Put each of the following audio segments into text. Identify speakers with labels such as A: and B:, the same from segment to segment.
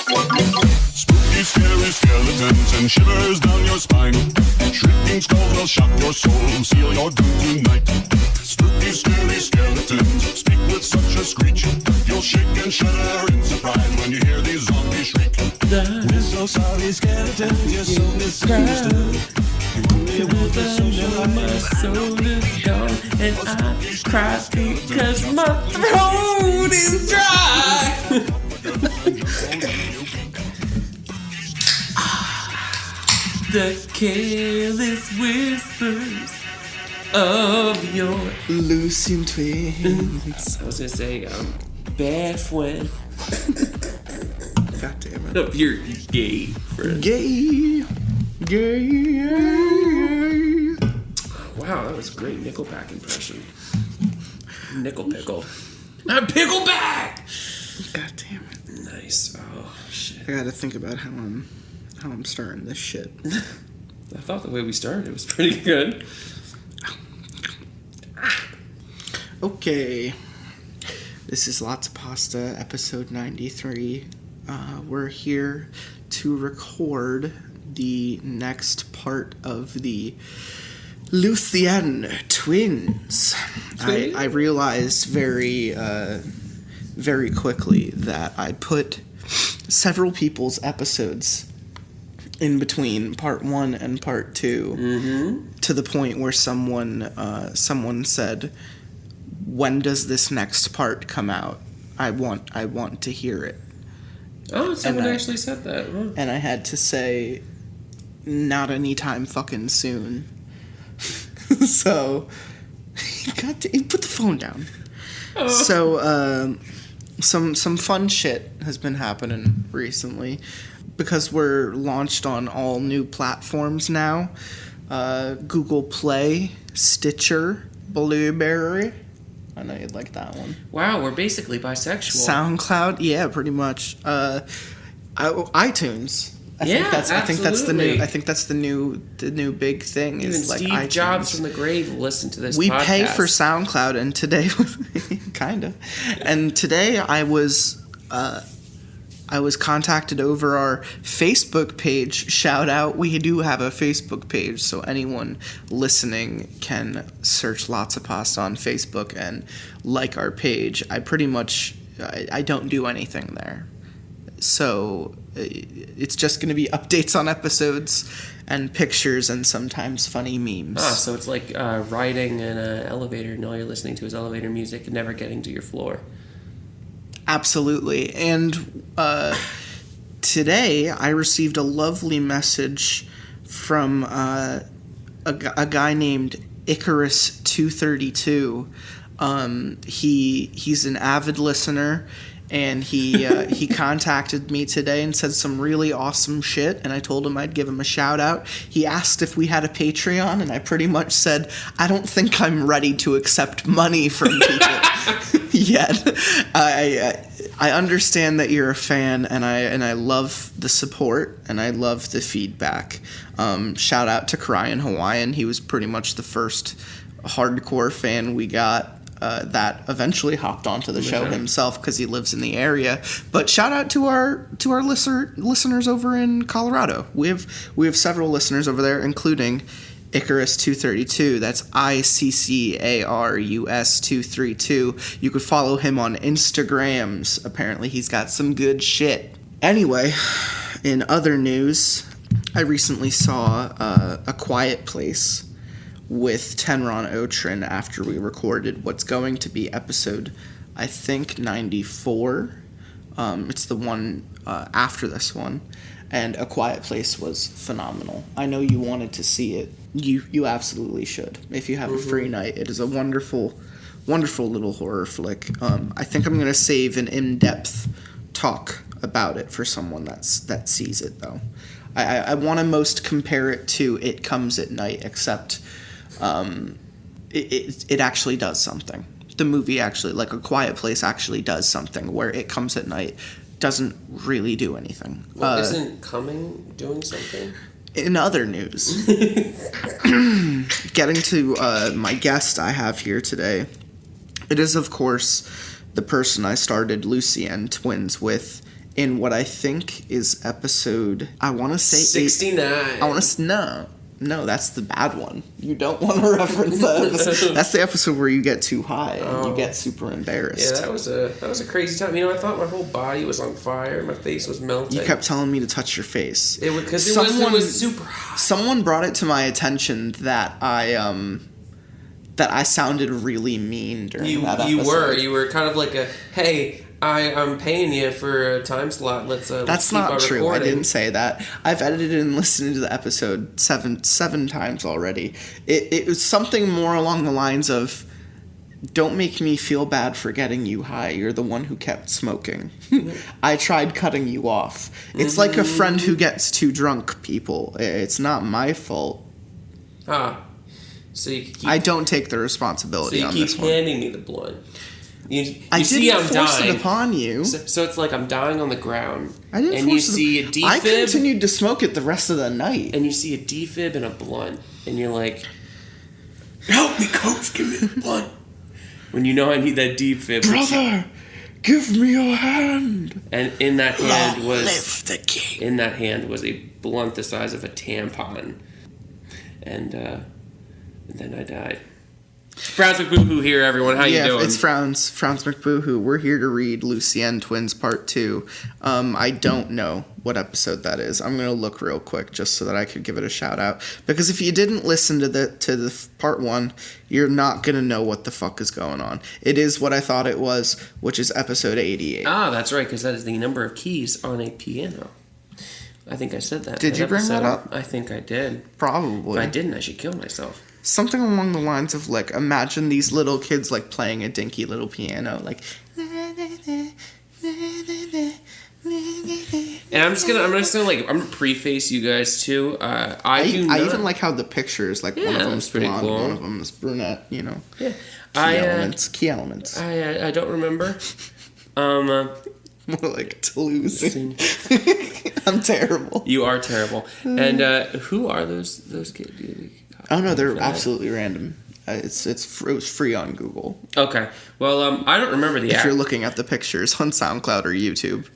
A: Spooky, scary skeletons and shivers down your spine. Shrieking skulls will shock your soul, seal your doom tonight. Spooky, scary skeletons speak with such a screech. You'll shake and shudder in surprise when you hear these zombies shriek. We're so sorry, skeletons, you're so misunderstood.
B: My soul is gone, and I cry because my throat is dry. The careless whispers of your
C: Lucienne twins.
B: I was gonna say, bad friend.
C: God damn it.
B: Of your gay friend.
C: Gay.
B: Wow, that was a great Nickelback impression. Nickel pickle. I'm Pickleback!
C: God damn it.
B: Nice. Oh, shit.
C: I gotta think about how I'm starting this shit.
B: I thought the way we started was pretty good.
C: Okay. This is Lotsa Pasta, episode 93. We're here to record the next part of the Lucienne twins. I realized very quickly that I put several people's episodes in between part 1 and part 2, to the point where someone said, "When does this next part come out? I want to hear it."
B: Oh, someone actually said that. Huh.
C: And I had to say, not anytime fucking soon. So, put the phone down. Oh. So, some fun shit has been happening recently because we're launched on all new platforms now. Google Play, Stitcher, Blueberry. I know you'd like that one.
B: Wow, we're basically bisexual.
C: SoundCloud, yeah, pretty much. iTunes. I think that's the new big thing.
B: Even
C: is like
B: Steve
C: iTunes.
B: Jobs from the grave listened to this.
C: We
B: podcast.
C: pay for SoundCloud, and today kind of. And today I was contacted over our Facebook page. Shout out, we do have a Facebook page, so anyone listening can search Lotsa Pasta on Facebook and like our page. I don't do anything there. So it's just going to be updates on episodes and pictures and sometimes funny memes.
B: Ah, so it's like riding in an elevator and all you're listening to is elevator music and never getting to your floor.
C: Absolutely. And today I received a lovely message from a guy named Icarus232. He's an avid listener, and he contacted me today and said some really awesome shit, and I told him I'd give him a shout out. He asked if we had a Patreon, and I pretty much said, I don't think I'm ready to accept money from people yet. I understand that you're a fan, and I love the support, and I love the feedback. Shout out to Cryin' Hawaiian. He was pretty much the first hardcore fan we got. That eventually hopped onto the show himself because he lives in the area. But shout out to our listeners over in Colorado. We have several listeners over there, including Icarus232. That's ICCARUS232. You could follow him on Instagrams. Apparently, he's got some good shit. Anyway, in other news, I recently saw A Quiet Place with Tenron Otrin after we recorded what's going to be episode, I think, 94. It's the one after this one. And A Quiet Place was phenomenal. I know you wanted to see it. You absolutely should. If you have a free night, it is a wonderful, wonderful little horror flick. I think I'm going to save an in-depth talk about it for someone that sees it, though. I want to most compare it to It Comes at Night, except it actually does something. The movie actually, like A Quiet Place, actually does something, where It Comes at Night doesn't really do anything.
B: Well, isn't Coming doing something?
C: In other news, getting to my guest I have here today, it is, of course, the person I started Lucienne twins with, in what I think is episode, I want to say
B: 69.
C: No, that's the bad one. You don't want to reference that episode. That's the episode where you get too high and you get super embarrassed.
B: Yeah, that was a crazy time. I thought my whole body was on fire. My face was melting.
C: You kept telling me to touch your face.
B: Because it was super hot.
C: Someone brought it to my attention that I sounded really mean during that episode.
B: You were kind of like a, hey, I'm paying you for a time slot. Let's
C: That's
B: keep
C: not true.
B: recording.
C: I didn't say that. I've edited and listened to the episode seven times already. It was something more along the lines of, don't make me feel bad for getting you high. You're the one who kept smoking. I tried cutting you off. It's like a friend who gets too drunk, people. It's not my fault.
B: So
C: I don't take the responsibility on this one.
B: So you keep handing me the blunt.
C: I didn't force it upon you.
B: So it's like I'm dying on the ground.
C: I didn't
B: and
C: force
B: you see a defib.
C: I continued to smoke it the rest of the night.
B: And you see a defib and a blunt. And you're like, help me, coach, give me the blunt. When you know I need that defib.
C: Brother, give me your hand.
B: And in that hand
C: live the king.
B: In that hand was a blunt the size of a tampon. And then I died. Frowns McBoohoo here, everyone. How you doing?
C: It's Frowns McBoohoo. We're here to read Lucienne Twins Part 2. I don't know what episode that is. I'm going to look real quick just so that I could give it a shout out. Because if you didn't listen to the Part 1, you're not going to know what the fuck is going on. It is what I thought it was, which is episode 88.
B: Ah, that's right, because that is the number of keys on a piano. I think I said that.
C: Did you bring that up?
B: I think I did.
C: Probably.
B: If I didn't, I should kill myself.
C: Something along the lines of, like, imagine these little kids, like, playing a dinky little piano, like...
B: And I'm gonna preface you guys too. I
C: even like how the pictures, like, one of them's
B: pretty
C: blonde,
B: cool.
C: one of them's brunette, you know.
B: Yeah.
C: Key elements.
B: I don't remember.
C: More like Tlosing. I'm terrible.
B: You are terrible. And who are those kids?
C: Oh no, they're absolutely random. It was free on Google.
B: Okay. Well, I don't remember the.
C: If you're looking at the pictures on SoundCloud or YouTube.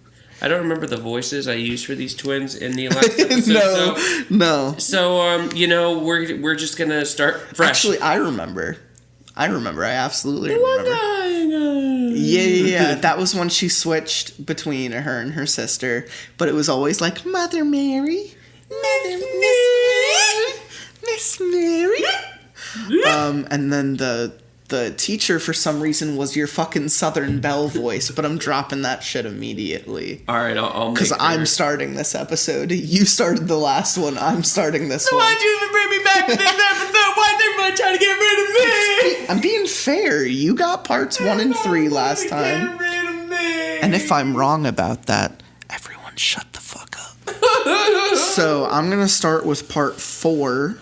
B: I don't remember the voices I used for these twins in the last episode.
C: No.
B: So we're just gonna start fresh.
C: Actually, I remember. I absolutely remember. Yeah. That was when she switched between her and her sister, but it was always like Mother Mary, Miss Mary. And then the teacher for some reason was your fucking Southern Belle voice, but I'm dropping that shit immediately.
B: All right, I'll
C: because I'm starting this episode. You started the last one. I'm starting this one.
B: Why'd you even bring me back to this episode? Why'd everybody try to get rid of me?
C: I'm being fair. You got parts 1 and 3 last time.
B: Get rid of me.
C: And if I'm wrong about that, everyone shut the fuck up. So I'm gonna start with part 4.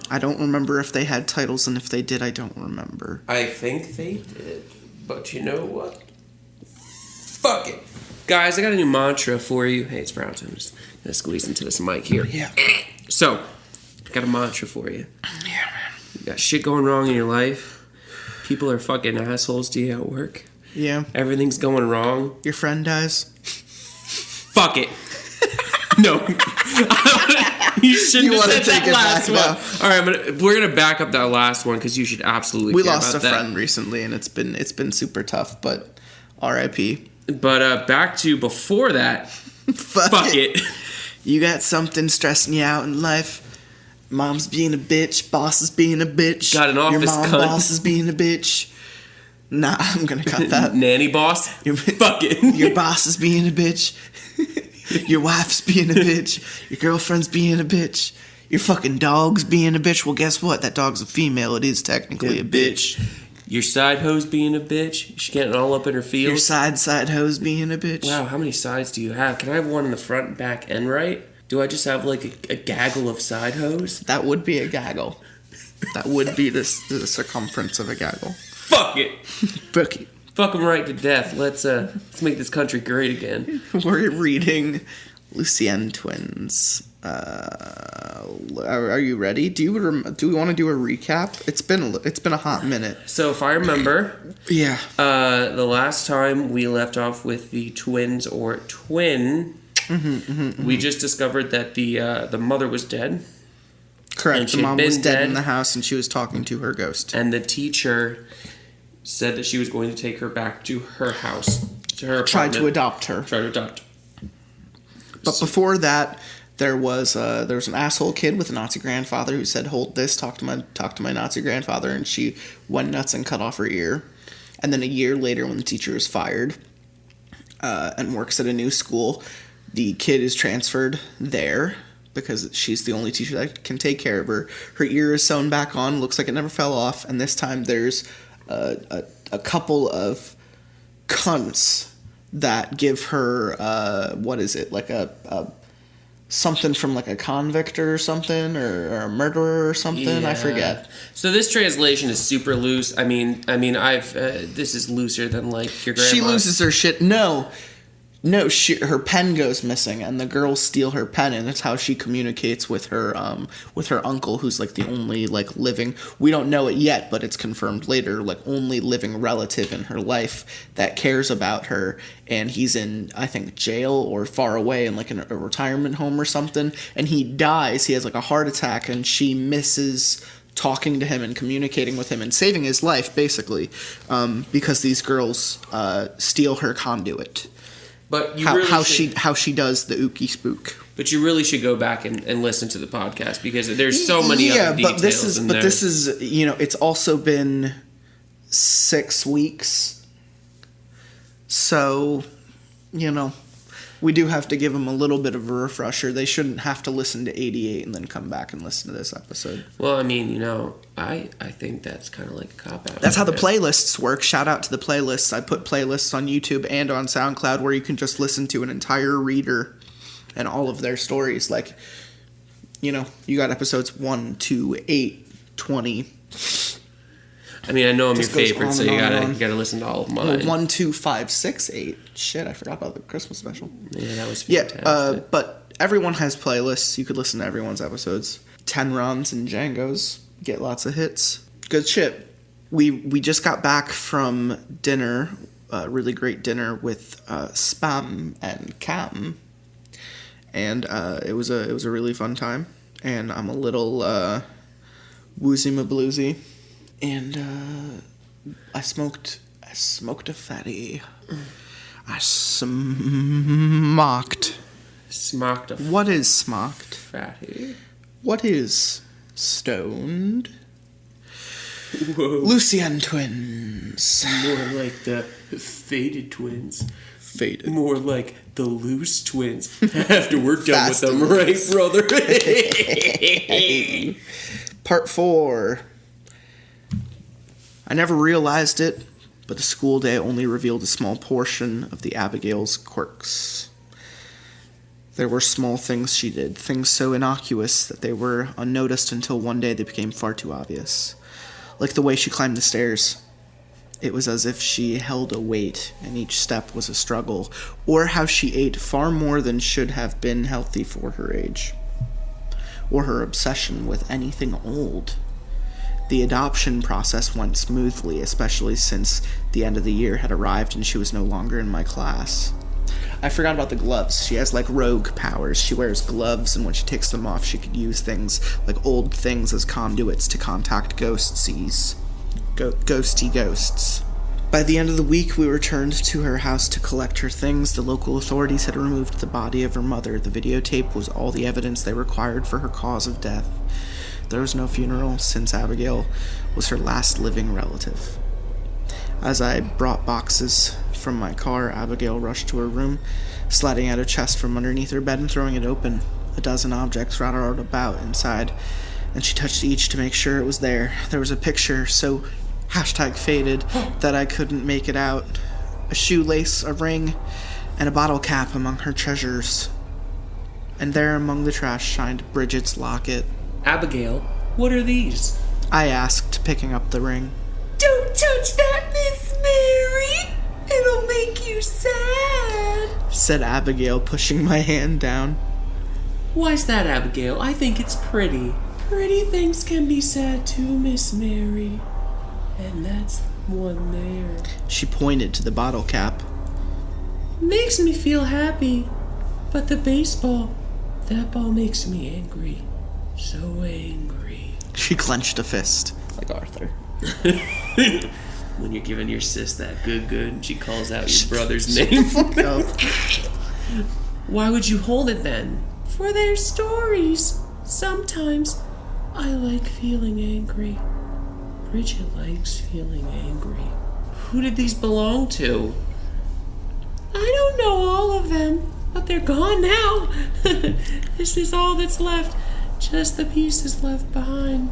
C: I don't remember if they had titles, and if they did, I don't remember.
B: I think they did, but you know what? Fuck it. Guys, I got a new mantra for you. Hey, it's Frowns. I'm just gonna squeeze into this mic here.
C: Yeah.
B: So, I got a mantra for you.
C: Yeah, man.
B: You got shit going wrong in your life. People are fucking assholes to you at work.
C: Yeah.
B: Everything's going wrong.
C: Your friend dies.
B: Fuck it. No. You shouldn't have said
C: take
B: that last one.
C: Now.
B: All right, we're gonna back up that last one because you should absolutely.
C: We
B: care
C: lost
B: about
C: a friend recently, and it's been super tough. But R.I.P.
B: But back to before that. Fuck it.
C: You got something stressing you out in life. Mom's being a bitch. Boss is being a bitch.
B: Got an office
C: Your
B: cunt.
C: boss is being a bitch. Nah, I'm gonna cut that.
B: Nanny boss. Fuck it.
C: Your boss is being a bitch. Your wife's being a bitch. Your girlfriend's being a bitch. Your fucking dog's being a bitch. Well, guess what? That dog's a female. It is technically a bitch.
B: Your side hoe's being a bitch. She's getting all up in her feels.
C: Your side hoe's being a bitch.
B: Wow, how many sides do you have? Can I have one in the front, back, and right? Do I just have like a gaggle of side hoes?
C: That would be a gaggle. That would be the circumference of a gaggle.
B: Fuck it.
C: Fuck it.
B: Fuck them right to death. Let's make this country great again.
C: We're reading Lucienne twins. Are you ready? Do we want to do a recap? It's been a hot minute.
B: So if I remember,
C: yeah,
B: the last time we left off with the twins or twin, we just discovered that the mother was dead.
C: Correct. The mom was dead in the house, and she was talking to her ghost.
B: And the teacher said that she was going to take her back to her house, to her apartment.
C: Tried to adopt her. But before that, there was an asshole kid with a Nazi grandfather who said, "Hold this, talk to my Nazi grandfather," and she went nuts and cut off her ear. And then a year later, when the teacher is fired and works at a new school, the kid is transferred there because she's the only teacher that can take care of her. Her ear is sewn back on, looks like it never fell off, and this time there's a couple of cunts that give her what is it, like a something from like a convict or something, or a murderer or something.
B: Yeah.
C: I forget.
B: So this translation is super loose. I mean, I've this is looser than like your grandma.
C: She loses her shit. No, her pen goes missing, and the girls steal her pen, and it's how she communicates with her uncle, who's like the only like living. We don't know it yet, but it's confirmed later. Like only living relative in her life that cares about her, and he's in, I think, jail or far away in like a retirement home or something. And he dies. He has like a heart attack, and she misses talking to him and communicating with him and saving his life, basically, because these girls steal her conduit.
B: But
C: how she does the ooky-spook.
B: But you really should go back and listen to the podcast, because there's so many other details in there.
C: This is, it's also been 6 weeks. So, we do have to give them a little bit of a refresher. They shouldn't have to listen to 88 and then come back and listen to this episode.
B: Well, I mean, I think that's kind of like a cop-out.
C: That's how the playlists work. Shout out to the playlists. I put playlists on YouTube and on SoundCloud where you can just listen to an entire reader and all of their stories. Like, you got episodes 1, 2, 8, 20.
B: I mean, I know I'm your favorite, so you gotta listen to all of mine.
C: Well, 1, 2, 5, 6, 8. Shit, I forgot about the Christmas special.
B: Yeah, that was fantastic.
C: Yeah, but everyone has playlists. You could listen to everyone's episodes. 10 runs and Django's. Get lots of hits. Good shit. We just got back from dinner, a really great dinner with Spam and Cam, and it was a really fun time. And I'm a little woozy mabloozy. And I smoked a fatty. I smocked.
B: Smocked a
C: What is smocked?
B: fatty.
C: What is stoned?
B: Whoa.
C: Lucienne twins.
B: More like the faded twins.
C: Faded.
B: More like the loose twins. After we're done with
C: Fast
B: them,
C: and
B: right, brother?
C: Part 4. I never realized it, but the school day only revealed a small portion of the Abigail's quirks. There were small things she did, things so innocuous that they were unnoticed until one day they became far too obvious. Like the way she climbed the stairs. It was as if she held a weight, and each step was a struggle, or how she ate far more than should have been healthy for her age, or her obsession with anything old. The adoption process went smoothly, especially since the end of the year had arrived and she was no longer in my class. I forgot about the gloves. She has like rogue powers. She wears gloves, and when she takes them off, she could use things like old things as conduits to contact ghosties. Ghosty ghosts. By the end of the week, we returned to her house to collect her things. The local authorities had removed the body of her mother. The videotape was all the evidence they required for her cause of death. There was no funeral, since Abigail was her last living relative. As I brought boxes from my car, Abigail rushed to her room, sliding out a chest from underneath her bed and throwing it open. A dozen objects rattled about inside, and she touched each to make sure it was there. There was a picture so #faded that I couldn't make it out. A shoelace, a ring, and a bottle cap among her treasures. And there among the trash shined Bridget's locket.
B: Abigail, what are these?
C: I asked, picking up the ring.
D: Don't touch that, Miss Mary. It'll make you sad.
C: said Abigail, pushing my hand down.
B: Why's that, Abigail? I think it's pretty. Pretty things can be said too, Miss Mary. And that's one there.
C: She pointed to the bottle cap.
B: Makes me feel happy. But the baseball, that ball makes me angry. So angry.
C: She clenched a fist, like Arthur.
B: When you're giving your sis that good and she calls out your brother's name. Why would you hold it then? For their stories. Sometimes I like feeling angry. Bridget likes feeling angry. Who did these belong to? I don't know all of them, but they're gone now. This is all that's left. Just the pieces left behind.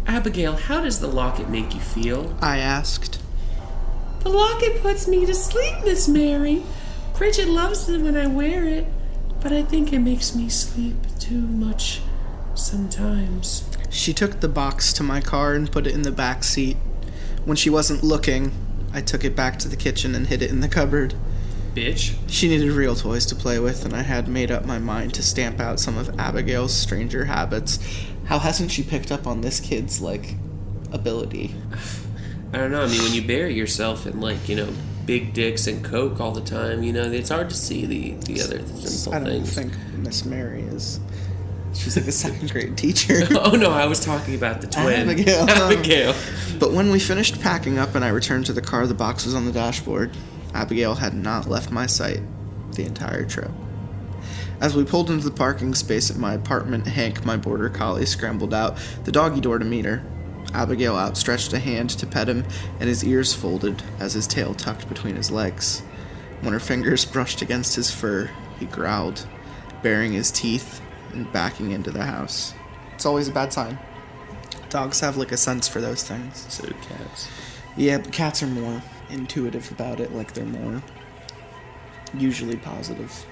B: Abigail, how does the locket make you feel?
C: I asked.
B: The locket puts me to sleep, Miss Mary. Bridget loves it when I wear it, but I think it makes me sleep too much sometimes.
C: She took the box to my car and put it in the back seat. When she wasn't looking, I took it back to the kitchen and hid it in the cupboard.
B: Bitch.
C: She needed real toys to play with, and I had made up my mind to stamp out some of Abigail's stranger habits. How hasn't she picked up on this kid's, ability?
B: I don't know. I mean, when you bury yourself in, big dicks and coke all the time, it's hard to see the other simple
C: I don't
B: things.
C: think Miss Mary is. She's like a second grade teacher.
B: Oh, no, I was talking about the twin.
C: Abigail. But when we finished packing up and I returned to the car, the box was on the dashboard. Abigail had not left my sight the entire trip. As we pulled into the parking space at my apartment, Hank, my border collie, scrambled out the doggy door to meet her. Abigail outstretched a hand to pet him, and his ears folded as his tail tucked between his legs. When her fingers brushed against his fur, he growled, baring his teeth and backing into the house. It's always a bad sign. Dogs have a sense for those things.
B: So do cats.
C: Yeah, but cats are more intuitive about it, they're more usually positive.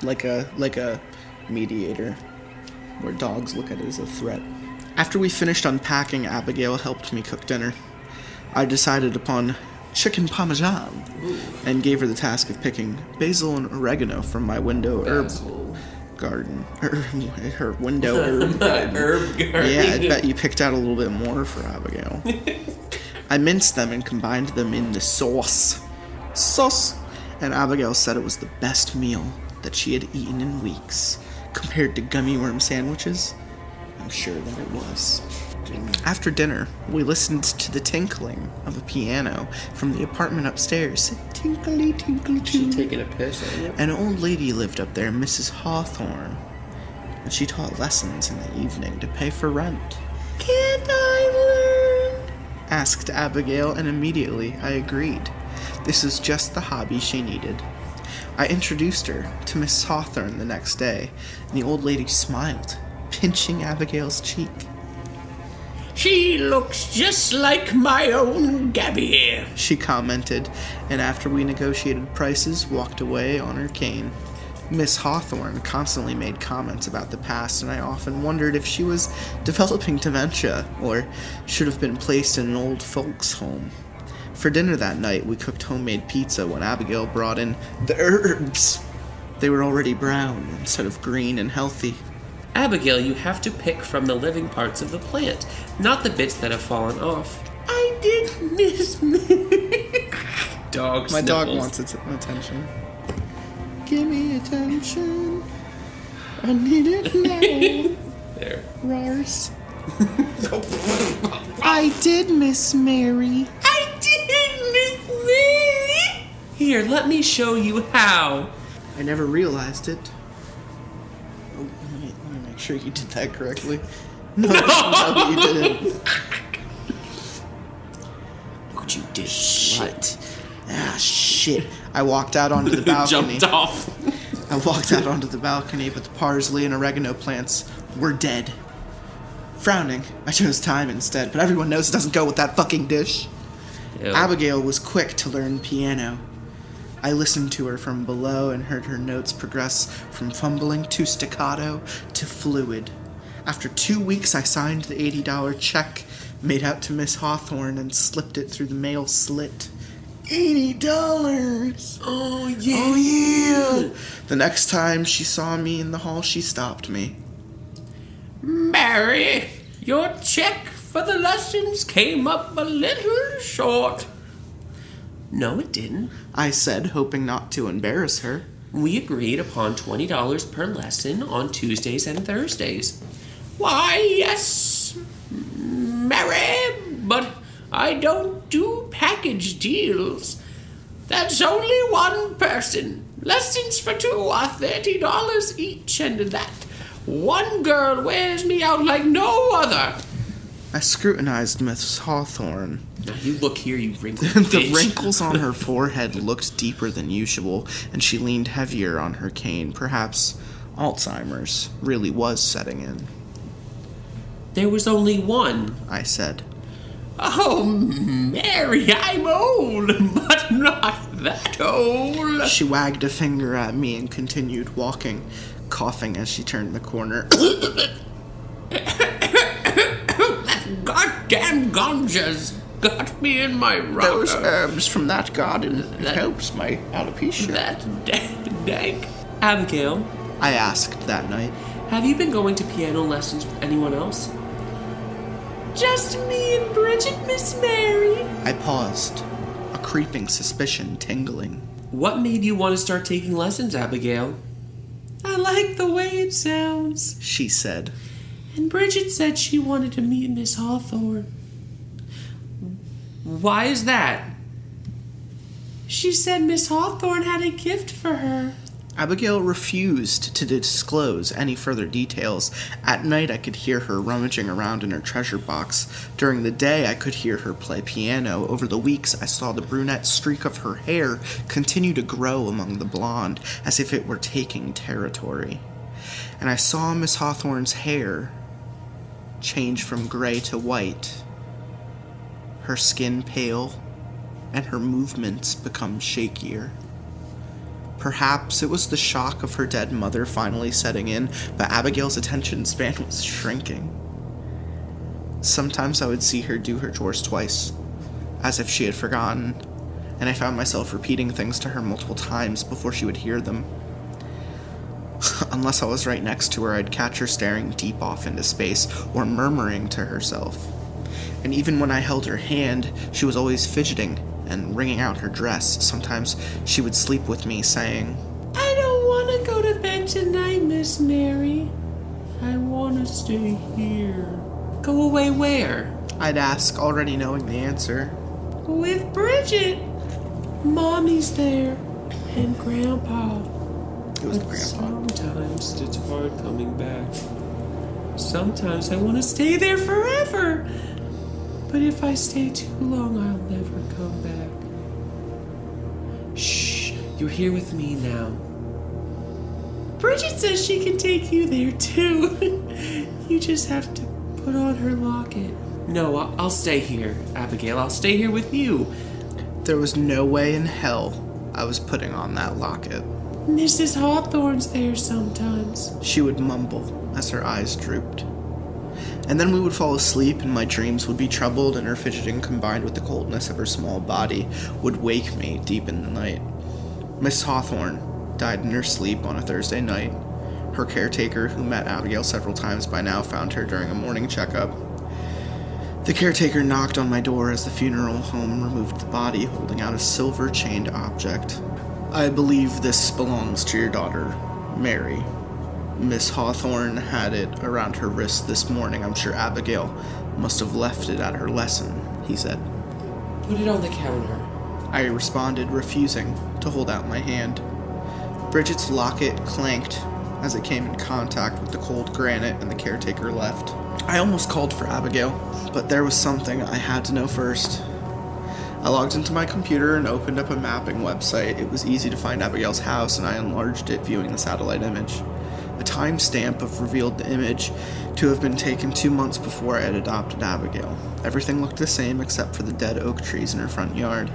C: Like a mediator, where dogs look at it as a threat. After we finished unpacking, Abigail helped me cook dinner. I decided upon chicken parmesan and gave her the task of picking basil and oregano from my window herb garden. Her window herb garden.
B: Herb garden.
C: Yeah, I bet you picked out a little bit more for Abigail. I minced them and combined them in the sauce. And Abigail said it was the best meal that she had eaten in weeks. Compared to gummy worm sandwiches, I'm sure that it was. After dinner, we listened to the tinkling of a piano from the apartment upstairs. Tinkly, tinkly, tinkly.
B: She taking a piss on you?
C: An old lady lived up there, Mrs. Hawthorne, and she taught lessons in the evening to pay for rent. Can't I learn? Asked Abigail, and immediately I agreed. This was just the hobby she needed. I introduced her to Miss Hawthorne the next day, and the old lady smiled, pinching Abigail's cheek.
B: She looks just like my own Gabby,
C: she commented, and after we negotiated prices, walked away on her cane. Miss Hawthorne constantly made comments about the past, and I often wondered if she was developing dementia, or should have been placed in an old folks' home. For dinner that night, we cooked homemade pizza when Abigail brought in the herbs. They were already brown instead of green and healthy.
B: Abigail, you have to pick from the living parts of the plant, not the bits that have fallen off. I did miss me. Dog
C: My
B: sniffles.
C: dog wants its attention. Give me attention. I need it now.
B: There.
C: Rars. I did miss Mary.
B: I did miss me. Here, let me show you how.
C: I never realized it. Oh, let me make sure you did that correctly. No, you didn't.
B: What you did,
C: Shit. Ah, shit. I walked out onto the balcony.
B: Jumped off.
C: I walked out onto the balcony, but the parsley and oregano plants were dead. Frowning, I chose thyme instead, but everyone knows it doesn't go with that fucking dish.
B: Ew.
C: Abigail was quick to learn piano. I listened to her from below and heard her notes progress from fumbling to staccato to fluid. After 2 weeks, I signed the $80 check made out to Miss Hawthorne and slipped it through the mail slit. $80.
B: Oh, yeah.
C: Oh, yeah. The next time she saw me in the hall, she stopped me.
B: Mary, your check for the lessons came up a little short. No, it didn't.
C: I said, hoping not to embarrass her.
B: We agreed upon $20 per lesson on Tuesdays and Thursdays. Why, yes, Mary, but I don't do package deals. That's only one person. Lessons for two are $30 each, and that one girl wears me out like no other.
C: I scrutinized Miss Hawthorne.
B: Now you look here, you wrinkled
C: The
B: bitch.
C: wrinkles on her forehead looked deeper than usual, and she leaned heavier on her cane. Perhaps Alzheimer's really was setting in.
B: There was only one.
C: I said.
B: Oh, Mary, I'm old, but not that old.
C: She wagged a finger at me and continued walking, coughing as she turned the corner.
B: That goddamn ganja's got me in my rocker.
C: Those herbs from that garden helps my alopecia.
B: That dank. Abigail,
C: I asked that night.
B: have you been going to piano lessons with anyone else? Just me and Bridget, Miss Mary.
C: I paused, a creeping suspicion tingling.
B: What made you want to start taking lessons, Abigail? I like the way it sounds,
C: She said.
B: And Bridget said she wanted to meet Miss Hawthorne. Why is that? She said Miss Hawthorne had a gift for her.
C: Abigail refused to disclose any further details. At night, I could hear her rummaging around in her treasure box. During the day, I could hear her play piano. Over the weeks, I saw the brunette streak of her hair continue to grow among the blonde, as if it were taking territory. And I saw Miss Hawthorne's hair change from gray to white, her skin pale, and her movements become shakier. Perhaps it was the shock of her dead mother finally setting in, but Abigail's attention span was shrinking. Sometimes I would see her do her chores twice, as if she had forgotten, and I found myself repeating things to her multiple times before she would hear them. Unless I was right next to her, I'd catch her staring deep off into space or murmuring to herself. And even when I held her hand, she was always fidgeting and wringing out her dress. Sometimes she would sleep with me, saying,
B: I don't want to go to bed tonight, Miss Mary. I want to stay here. Go away where?
C: I'd ask, already knowing the answer.
B: With Bridget. Mommy's there. And Grandpa.
C: It was
B: But
C: Grandpa.
B: sometimes it's hard coming back. Sometimes I want to stay there forever. But if I stay too long, I'll never come back. Shh, you're here with me now. Bridget says she can take you there too. You just have to put on her locket. No, I'll stay here, Abigail. I'll stay here with you.
C: There was no way in hell I was putting on that locket.
B: Mrs. Hawthorne's there sometimes.
C: She would mumble as her eyes drooped. And then we would fall asleep and my dreams would be troubled, and her fidgeting combined with the coldness of her small body would wake me deep in the night. Miss Hawthorne died in her sleep on a Thursday night. Her caretaker, who met Abigail several times by now, found her during a morning checkup. The caretaker knocked on my door as the funeral home removed the body, holding out a silver-chained object. I believe this belongs to your daughter, Mary. Miss Hawthorne had it around her wrist this morning. I'm sure Abigail must have left it at her lesson, he said.
B: Put it on the counter.
C: I responded, refusing to hold out my hand. Bridget's locket clanked as it came in contact with the cold granite, and the caretaker left. I almost called for Abigail, but there was something I had to know first. I logged into my computer and opened up a mapping website. It was easy to find Abigail's house, and I enlarged it, viewing the satellite image. A timestamp revealed the image to have been taken 2 months before I had adopted Abigail. Everything looked the same except for the dead oak trees in her front yard.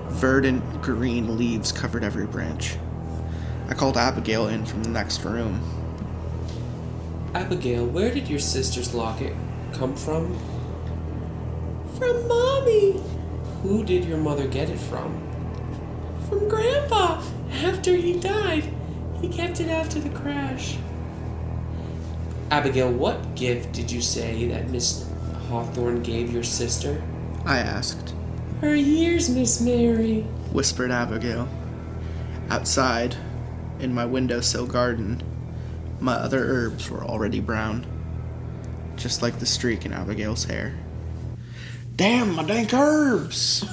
C: Verdant green leaves covered every branch. I called Abigail in from the next room.
B: Abigail, where did your sister's locket come from? From Mommy. Who did your mother get it from? From Grandpa. After he died, he kept it after the crash. Abigail, what gift did you say that Miss Hawthorne gave your sister?
C: I asked.
B: Her years, Miss Mary,
C: whispered Abigail. Outside, in my windowsill garden, my other herbs were already brown, just like the streak in Abigail's hair. Damn, my dank herbs!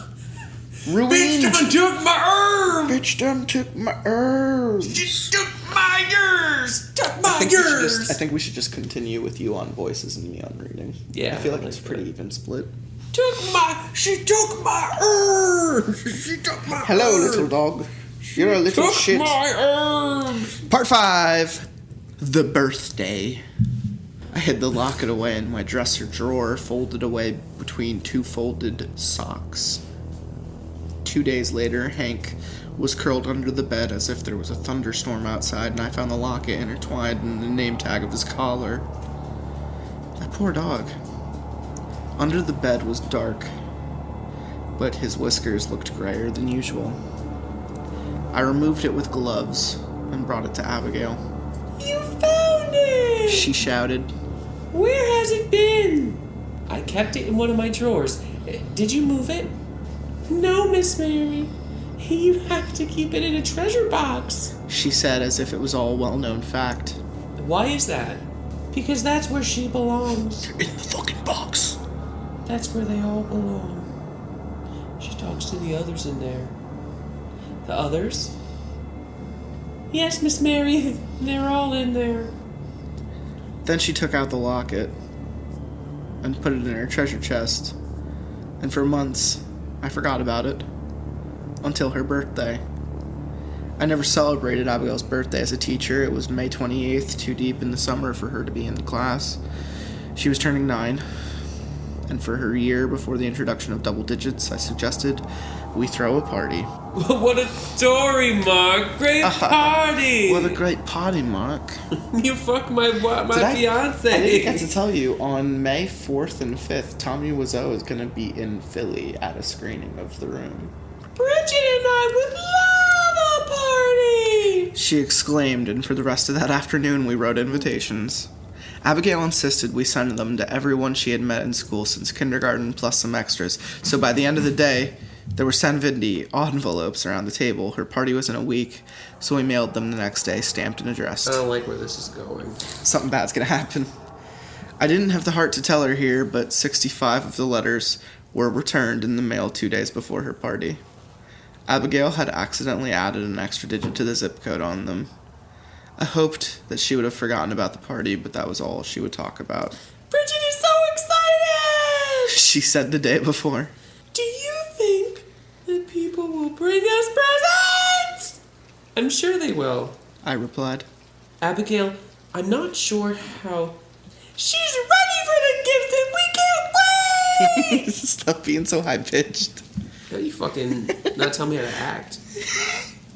C: Ruined!
B: Bitch done took my herbs!
C: Bitch done took my herbs!
B: She took my yours! Took my yours!
C: I think we should just continue with you on voices and me on reading.
B: Yeah.
C: I feel like it's a pretty even split.
B: She took my herbs! She took my
C: Hello,
B: herbs!
C: little dog. You're a little
B: Took
C: shit.
B: my herbs!
C: Part 5. The birthday. I hid the locket away in my dresser drawer, folded away between 2 folded socks. 2 days later, Hank was curled under the bed as if there was a thunderstorm outside, and I found the locket intertwined in the name tag of his collar. That poor dog. Under the bed was dark, but his whiskers looked grayer than usual. I removed it with gloves and brought it to Abigail.
B: You found it!
C: She shouted.
B: Where has it been? I kept it in one of my drawers. Did you move it? No, Miss Mary. You have to keep it in a treasure box.
C: She said as if it was all well-known fact.
B: Why is that? Because that's where she belongs.
C: In the fucking box.
B: That's where they all belong. She talks to the others in there. The others? Yes, Miss Mary. They're all in there.
C: Then she took out the locket and put it in her treasure chest. And for months, I forgot about it. Until her birthday. I never celebrated Abigail's birthday as a teacher. It was May 28th, too deep in the summer for her to be in the class. She was turning 9. And for her year before the introduction of double digits, I suggested we throw a party.
B: What a story, Mark. Great party.
C: What a great party, Mark.
B: You fucked my fiance.
C: I didn't get to tell you, on May 4th and 5th, Tommy Wiseau is going to be in Philly at a screening of The Room.
B: Bridget and I would love a party!
C: She exclaimed, and for the rest of that afternoon we wrote invitations. Abigail insisted we send them to everyone she had met in school since kindergarten, plus some extras. So by the end of the day, there were 70 envelopes around the table. Her party was in a week, so we mailed them the next day, stamped and addressed.
B: I don't like where this is going.
C: Something bad's gonna happen. I didn't have the heart to tell her here, but 65 of the letters were returned in the mail 2 days before her party. Abigail had accidentally added an extra digit to the zip code on them. I hoped that she would have forgotten about the party, but that was all she would talk about.
B: Bridget is so excited!
C: She said the day before.
B: Do you think that people will bring us presents? I'm sure they will.
C: I replied.
B: Abigail, I'm not sure how... She's ready for the gift and we can't wait!
C: Stop being so high-pitched.
B: How you fucking not tell me how to act?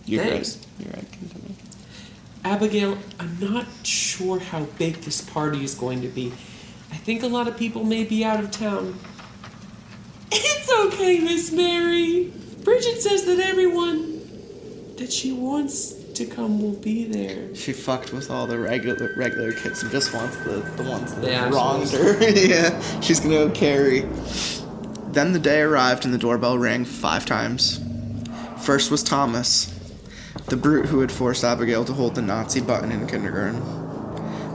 C: You're
B: Thanks.
C: right. You're right. Continue.
B: Abigail, I'm not sure how big this party is going to be. I think a lot of people may be out of town. It's okay, Miss Mary. Bridget says that everyone that she wants to come will be there.
C: She fucked with all the regular kids and just wants the ones that
B: Yeah,
C: wronged her. Yeah, she's gonna go carry. Then the day arrived and the doorbell rang 5 times. First was Thomas, the brute who had forced Abigail to hold the Nazi button in kindergarten.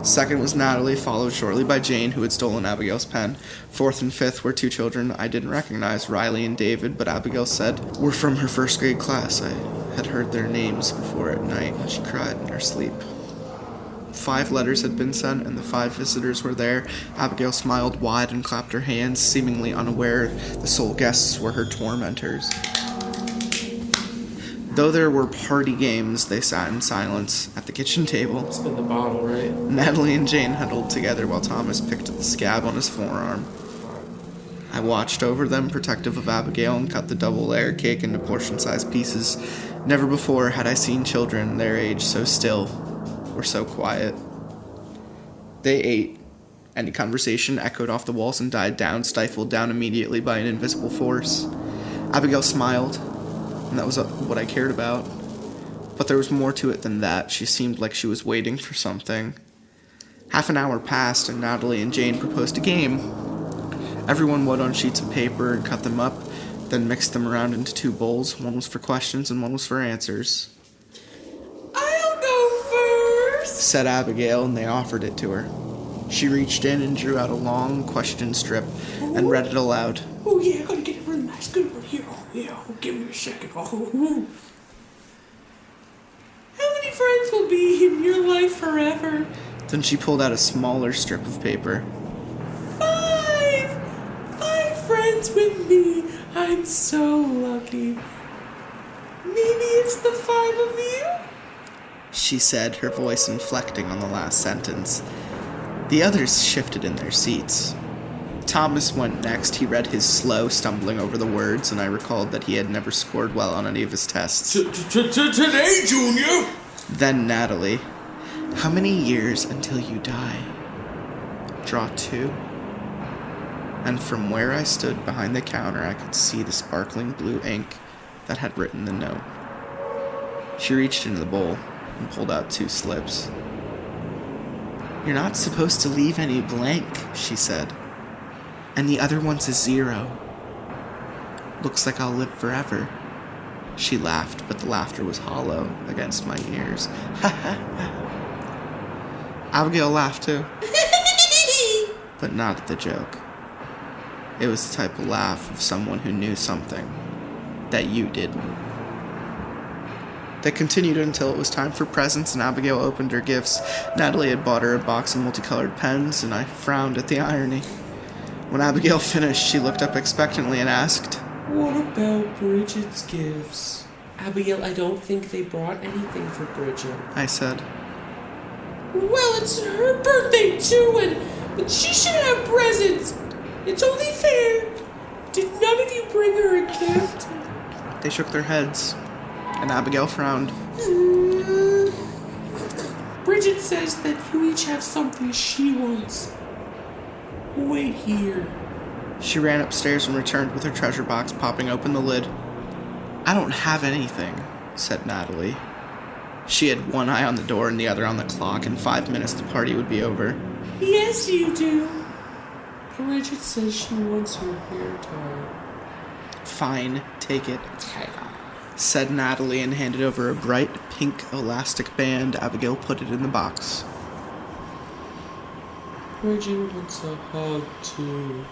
C: Second was Natalie, followed shortly by Jane, who had stolen Abigail's pen. 4th and 5th were 2 children I didn't recognize, Riley and David, but Abigail said were from her 1st grade class. I had heard their names before at night, and she cried in her sleep. 5 letters had been sent, and the 5 visitors were there. Abigail smiled wide and clapped her hands, seemingly unaware the sole guests were her tormentors. Though there were party games, they sat in silence at the kitchen table.
B: Spin the bottle, right?
C: Natalie and Jane huddled together while Thomas picked at the scab on his forearm. I watched over them, protective of Abigail, and cut the double-layer cake into portion-sized pieces. Never before had I seen children their age so still or so quiet. They ate. Any conversation echoed off the walls and died down, stifled down immediately by an invisible force. Abigail smiled, and that was what I cared about. But there was more to it than that. She seemed like she was waiting for something. Half an hour passed, and Natalie and Jane proposed a game. Everyone would on sheets of paper and cut them up, then mixed them around into 2 bowls. One was for questions and one was for answers.
B: I'll go first,
C: said Abigail, and they offered it to her. She reached in and drew out a long question strip and read it aloud.
B: Oh yeah, I gotta get a really nice good one here. Oh yeah, give me a second. Oh. How many friends will be in your life forever?
C: Then she pulled out a smaller strip of paper.
B: 5! 5 friends with me. I'm so lucky. Maybe it's the 5 of you?
C: She said, her voice inflecting on the last sentence. The others shifted in their seats. Thomas went next. He read his slow, stumbling over the words, and I recalled that he had never scored well on any of his tests.
B: Today, Junior!
C: Then Natalie. How many years until you die? Draw 2. And from where I stood behind the counter, I could see the sparkling blue ink that had written the note. She reached into the bowl and pulled out 2 slips. You're not supposed to leave any blank, she said. And the other one's a 0. Looks like I'll live forever. She laughed, but the laughter was hollow against my ears. Ha ha ha. Abigail laughed too. But not at the joke. It was the type of laugh of someone who knew something that you didn't. They continued until it was time for presents, and Abigail opened her gifts. Natalie had bought her a box of multicolored pens, and I frowned at the irony. When Abigail finished, she looked up expectantly and asked,
B: What about Bridget's gifts? Abigail, I don't think they brought anything for Bridget.
C: I said.
B: Well, it's her birthday too, but she should have presents. It's only fair. Did none of you bring her a gift?
C: They shook their heads, and Abigail frowned.
B: Bridget says that you each have something she wants. Wait here.
C: She ran upstairs and returned with her treasure box, popping open the lid. I don't have anything, said Natalie. She had one eye on the door and the other on the clock. In 5 minutes the party would be over.
B: Yes, you do. Bridget says she wants her hair tied.
C: Fine, take it, said Natalie, and handed over a bright pink elastic band. Abigail put it in the box.
B: Bridget wants a hug too,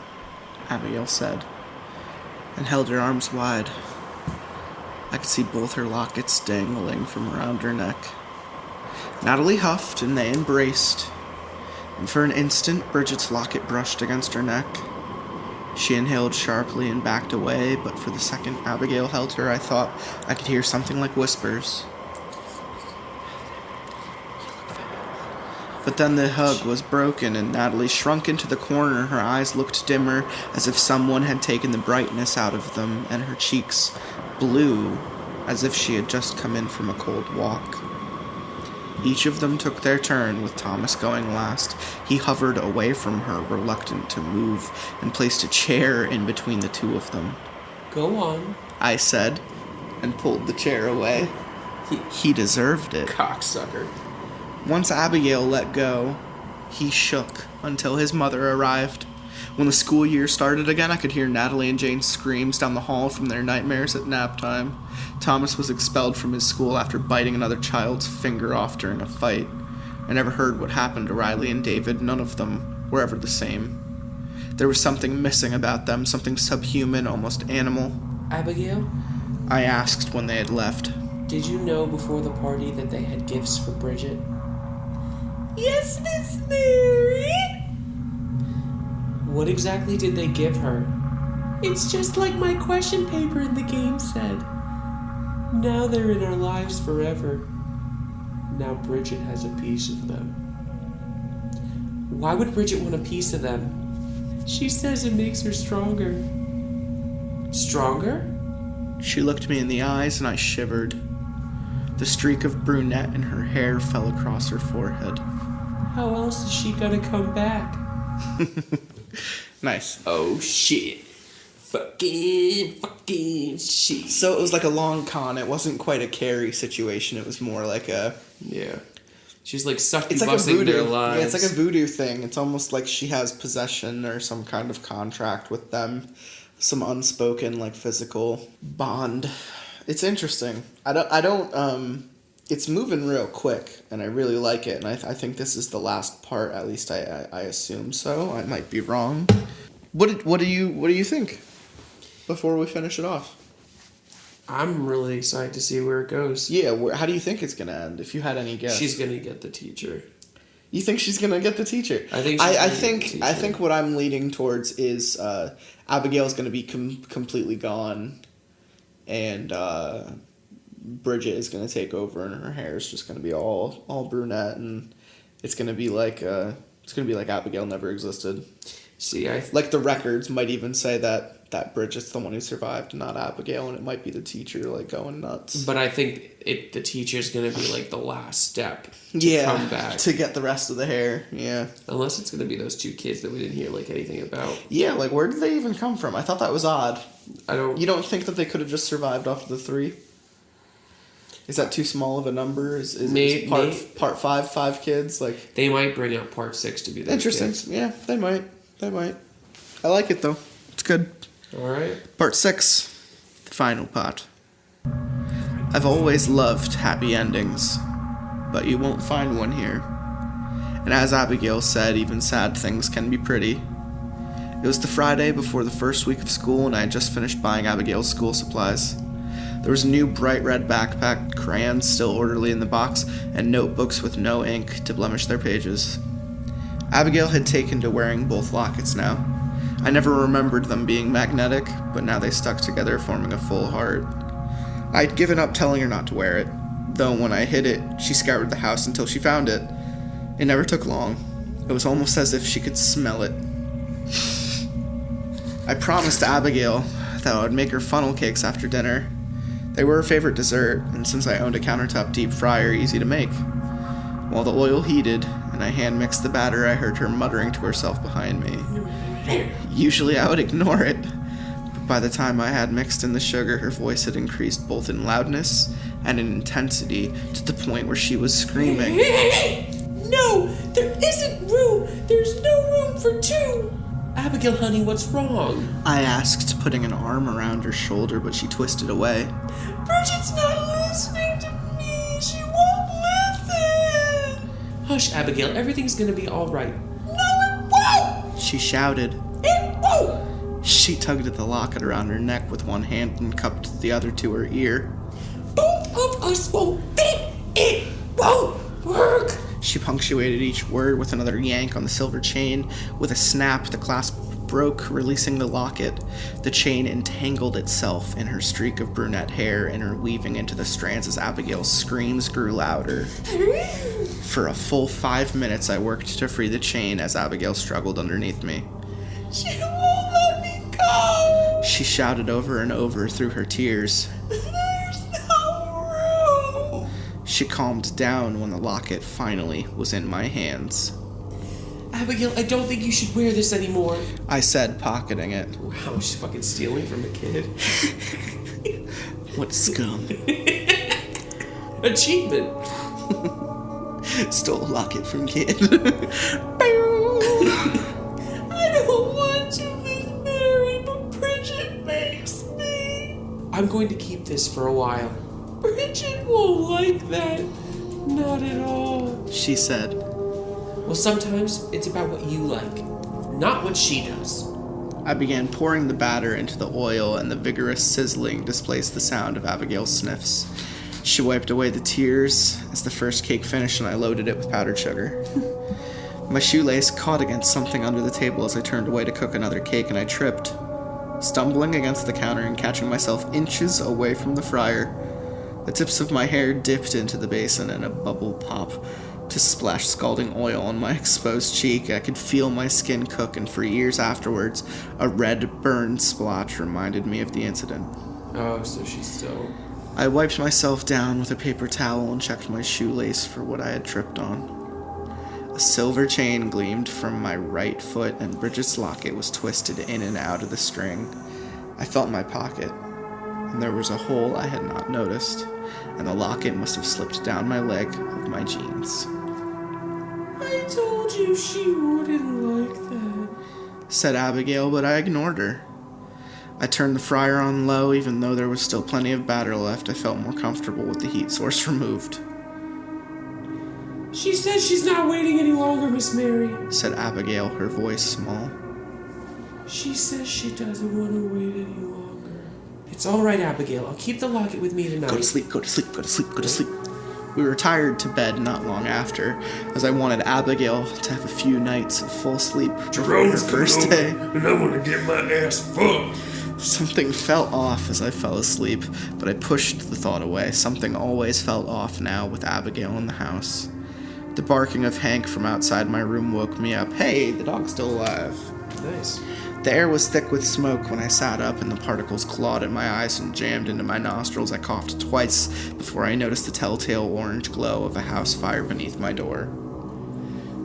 C: Abigail said, and held her arms wide. I could see both her lockets dangling from around her neck. Natalie huffed, and they embraced. And for an instant, Bridget's locket brushed against her neck. She inhaled sharply and backed away, but for the second Abigail held her, I thought I could hear something like whispers. But then the hug was broken, and Natalie shrunk into the corner. Her eyes looked dimmer, as if someone had taken the brightness out of them, and her cheeks blue, as if she had just come in from a cold walk. Each of them took their turn, with Thomas going last. He hovered away from her, reluctant to move, and placed a chair in between the 2 of them.
B: Go on,
C: I said, and pulled the chair away. He deserved it.
B: cocksucker.
C: Once Abigail let go, he shook until his mother arrived. When the school year started again, I could hear Natalie and Jane's screams down the hall from their nightmares at nap time. Thomas was expelled from his school after biting another child's finger off during a fight. I never heard what happened to Riley and David. None of them were ever the same. There was something missing about them, something subhuman, almost animal.
B: Abigail?
C: I asked when they had left.
B: Did you know before the party that they had gifts for Bridget? Yes, Miss Mary. What exactly did they give her? It's just like my question paper in the game said. Now they're in our lives forever. Now Bridget has a piece of them. Why would Bridget want a piece of them? She says it makes her stronger. Stronger?
C: She looked me in the eyes and I shivered. The streak of brunette in her hair fell across her forehead.
B: How else is she gonna come back?
C: Nice.
B: Oh shit. Fucking shit.
C: So it was like a long con. It wasn't quite a Carrie situation. It was more like a...
B: Yeah. She's like succubussing
C: It's like a voodoo.
B: their lives.
C: Yeah, it's like a voodoo thing. It's almost like she has possession or some kind of contract with them. Some unspoken, like, physical bond. It's interesting. I don't, it's moving real quick, and I really like it, and I think this is the last part, at least I assume so. I might be wrong. What do you think before we finish it off?
B: I'm really excited to see where it goes.
C: Yeah, how do you think it's gonna end? If you had any guess,
B: She's gonna get the teacher.
C: You think she's gonna get the teacher?
B: I think.
C: I think what I'm leaning towards is Abigail's gonna be completely gone, and Bridget is gonna take over, and her hair is just gonna be all brunette, and it's gonna be like Abigail never existed.
B: See,
C: like the records might even say that Bridget's the one who survived, not Abigail, and it might be the teacher like going nuts.
B: But I think the teacher's gonna be like the last step to come back
C: to get the rest of the hair. Yeah,
B: unless it's gonna be those two kids that we didn't hear like anything about.
C: Yeah, like where did they even come from? I thought that was odd. You don't think that they could have just survived off of the 3? Is that too small of a number? Is part 5 kids? Like
B: they might bring out part 6 to be those
C: interesting.
B: Kids.
C: Yeah, they might. I like it though. It's good.
B: All right.
C: Part 6, the final part. I've always loved happy endings, but you won't find one here. And as Abigail said, even sad things can be pretty. It was the Friday before the first week of school, and I had just finished buying Abigail's school supplies. There was a new bright red backpack, crayons still orderly in the box, and notebooks with no ink to blemish their pages. Abigail had taken to wearing both lockets now. I never remembered them being magnetic, but now they stuck together, forming a full heart. I'd given up telling her not to wear it, though when I hid it, she scoured the house until she found it. It never took long. It was almost as if she could smell it. I promised Abigail that I would make her funnel cakes after dinner. They were her favorite dessert, and since I owned a countertop deep fryer, easy to make. While the oil heated, and I hand-mixed the batter, I heard her muttering to herself behind me. Usually I would ignore it, but by the time I had mixed in the sugar, her voice had increased both in loudness and in intensity to the point where she was screaming.
B: No, there isn't room. There's no room for 2. Abigail, honey, what's wrong?
C: I asked, putting an arm around her shoulder, but she twisted away.
B: Bridget's not listening to me. She won't listen. Hush, Abigail. Everything's gonna be all right. No, it won't.
C: She shouted.
B: It won't.
C: She tugged at the locket around her neck with one hand and cupped the other to her ear.
B: Both of us won't fit. It won't work.
C: She punctuated each word with another yank on the silver chain. With a snap, the clasp broke, releasing the locket. The chain entangled itself in her streak of brunette hair, interweaving into the strands as Abigail's screams grew louder. For a full 5 minutes, I worked to free the chain as Abigail struggled underneath me.
B: She won't let me go.
C: She shouted over and over through her tears. She calmed down when the locket finally was in my hands.
B: Abigail, I don't think you should wear this anymore.
C: I said, pocketing it.
B: Wow, she's fucking stealing from a kid.
C: What scum.
B: Achievement.
C: Stole a locket from kid.
B: I don't want to be married, but Bridget makes me. I'm going to keep this for a while. Bridget won't like that. Not at all.
C: She said.
B: Well, sometimes it's about what you like, not what she does.
C: I began pouring the batter into the oil, and the vigorous sizzling displaced the sound of Abigail's sniffs. She wiped away the tears as the first cake finished, and I loaded it with powdered sugar. My shoelace caught against something under the table as I turned away to cook another cake, and I tripped, stumbling against the counter and catching myself inches away from the fryer. The tips of my hair dipped into the basin, and a bubble popped to splash scalding oil on my exposed cheek. I could feel my skin cook, and for years afterwards, a red burned splotch reminded me of the incident.
B: Oh, so she's still...
C: I wiped myself down with a paper towel and checked my shoelace for what I had tripped on. A silver chain gleamed from my right foot, and Bridget's locket was twisted in and out of the string. I felt in my pocket, and there was a hole I had not noticed, and the locket must have slipped down my leg of my jeans.
B: I told you she wouldn't like that,
C: said Abigail, but I ignored her. I turned the fryer on low, even though there was still plenty of batter left. I felt more comfortable with the heat source removed.
B: She says she's not waiting any longer, Miss Mary,
C: said Abigail, her voice small.
B: She says she doesn't want to wait any longer. It's all right, Abigail. I'll keep the locket with me tonight.
C: Go to sleep, go to sleep, go to sleep, go to sleep. We retired to bed not long after, as I wanted Abigail to have a few nights of full sleep before her first day.
D: And I want to get my ass fucked.
C: Something felt off as I fell asleep, but I pushed the thought away. Something always felt off now with Abigail in the house. The barking of Hank from outside my room woke me up. Hey, the dog's still alive.
B: Nice.
C: The air was thick with smoke when I sat up, and the particles clawed at my eyes and jammed into my nostrils. I coughed twice before I noticed the telltale orange glow of a house fire beneath my door.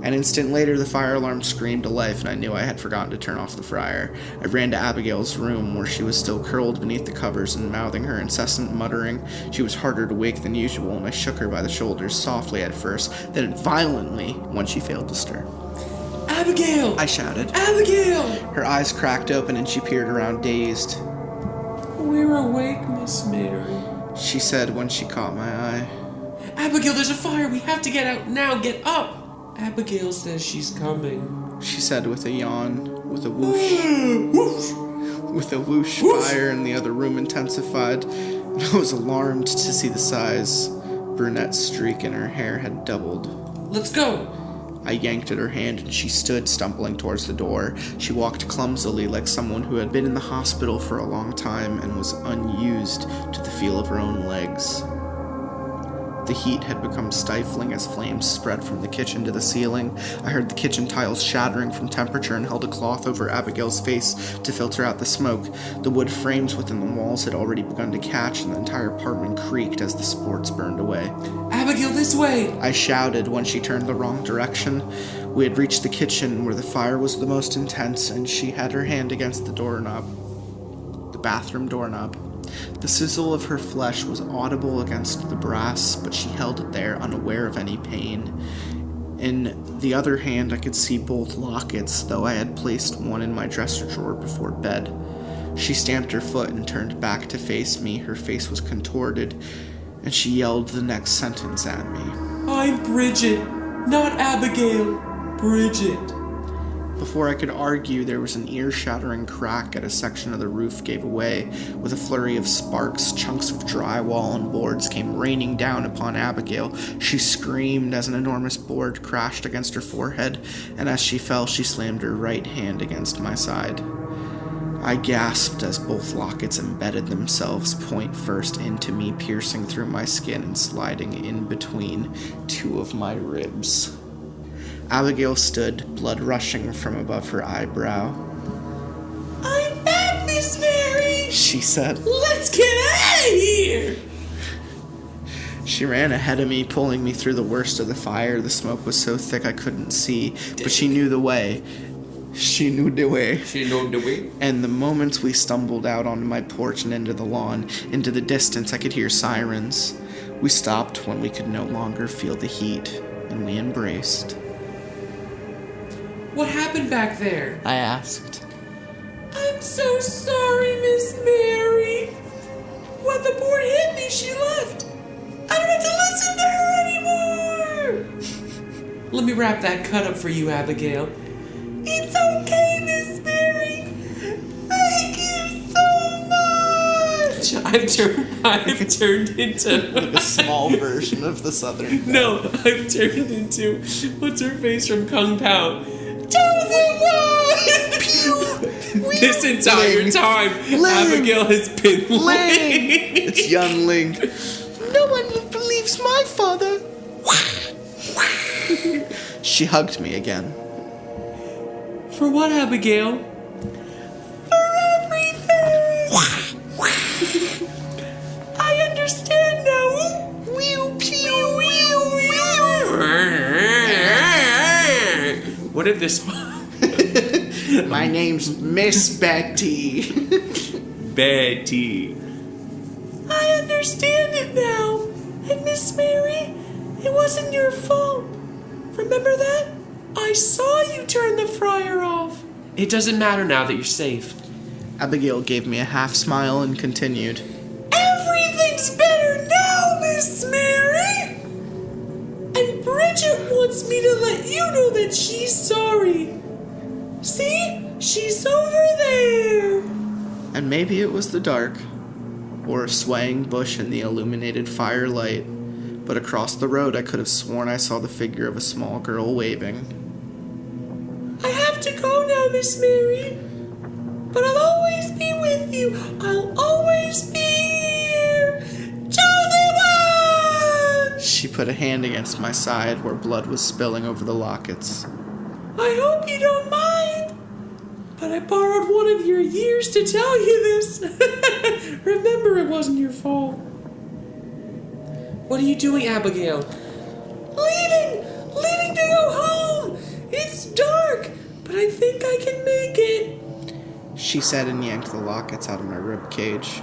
C: An instant later, the fire alarm screamed to life, and I knew I had forgotten to turn off the fryer. I ran to Abigail's room, where she was still curled beneath the covers and mouthing her incessant muttering. She was harder to wake than usual, and I shook her by the shoulders softly at first, then violently when she failed to stir.
B: Abigail!
C: I shouted.
B: Abigail!
C: Her eyes cracked open, and she peered around dazed.
B: We're awake, Miss Mary,
C: she said when she caught my eye.
B: Abigail, there's a fire. We have to get out now. Get up. Abigail says she's coming,
C: she said with a yawn, with a whoosh. With a whoosh, fire in the other room intensified, and I was alarmed to see the size. Brunette streak in her hair had doubled.
B: Let's go.
C: I yanked at her hand, and she stood, stumbling towards the door. She walked clumsily, like someone who had been in the hospital for a long time and was unused to the feel of her own legs. The heat had become stifling as flames spread from the kitchen to the ceiling. I heard the kitchen tiles shattering from temperature and held a cloth over Abigail's face to filter out the smoke. The wood frames within the walls had already begun to catch, and the entire apartment creaked as the sports burned away.
B: Abigail, this way!
C: I shouted when she turned the wrong direction. We had reached the kitchen, where the fire was the most intense, and she had her hand against the doorknob. The bathroom doorknob. The sizzle of her flesh was audible against the brass, but she held it there, unaware of any pain. In the other hand, I could see both lockets, though I had placed one in my dresser drawer before bed. She stamped her foot and turned back to face me. Her face was contorted, and she yelled the next sentence at me.
B: I'm Bridget, not Abigail. Bridget.
C: Before I could argue, there was an ear-shattering crack at a section of the roof gave away. With a flurry of sparks, chunks of drywall and boards came raining down upon Abigail. She screamed as an enormous board crashed against her forehead, and as she fell, she slammed her right hand against my side. I gasped as both lockets embedded themselves point first into me, piercing through my skin and sliding in between two of my ribs. Abigail stood, blood rushing from above her eyebrow.
B: I'm back, Miss Mary,
C: she said.
B: Let's get out of here!
C: She ran ahead of me, pulling me through the worst of the fire. The smoke was so thick I couldn't see, but she knew the way. She knew the way.
B: She knew the way.
C: And the moments we stumbled out onto my porch and into the lawn, into the distance, I could hear sirens. We stopped when we could no longer feel the heat, and we embraced.
B: What happened back there?
C: I asked.
B: I'm so sorry, Miss Mary. When the board hit me, she left. I don't have to listen to her anymore. Let me wrap that cut up for you, Abigail. It's okay, Miss Mary. Thank you so much. I've turned into
C: Like a small version of the Southern Belle.
B: No, I've turned into what's her face from Kung Pao. Chosen one! This entire time, Abigail has been
C: Ling! It's young Ling. No one believes my father. She hugged me again.
B: For what, Abigail? For everything! I understand now. What if this...
C: My name's Miss Betty.
B: bad tea. I understand it now. And Miss Mary, it wasn't your fault. Remember that? I saw you turn the fryer off. It doesn't matter now that you're safe.
C: Abigail gave me a half smile and continued.
B: Everything's better now, Miss Mary! And Bridget wants me to let you know that she's sorry. See? She's over there.
C: And maybe it was the dark, or a swaying bush in the illuminated firelight, but across the road I could have sworn I saw the figure of a small girl waving. I have to go now, Miss Mary. But I'll always be with you. I'll always be here. Chosen one! She put a hand against my side where blood was spilling over the lockets.
B: I hope you don't mind. But I borrowed one of your years to tell you this. Remember, it wasn't your fault. What are you doing, Abigail? Leaving to go home. It's dark, but I think I can make it.
C: She said and yanked the lockets out of my rib cage.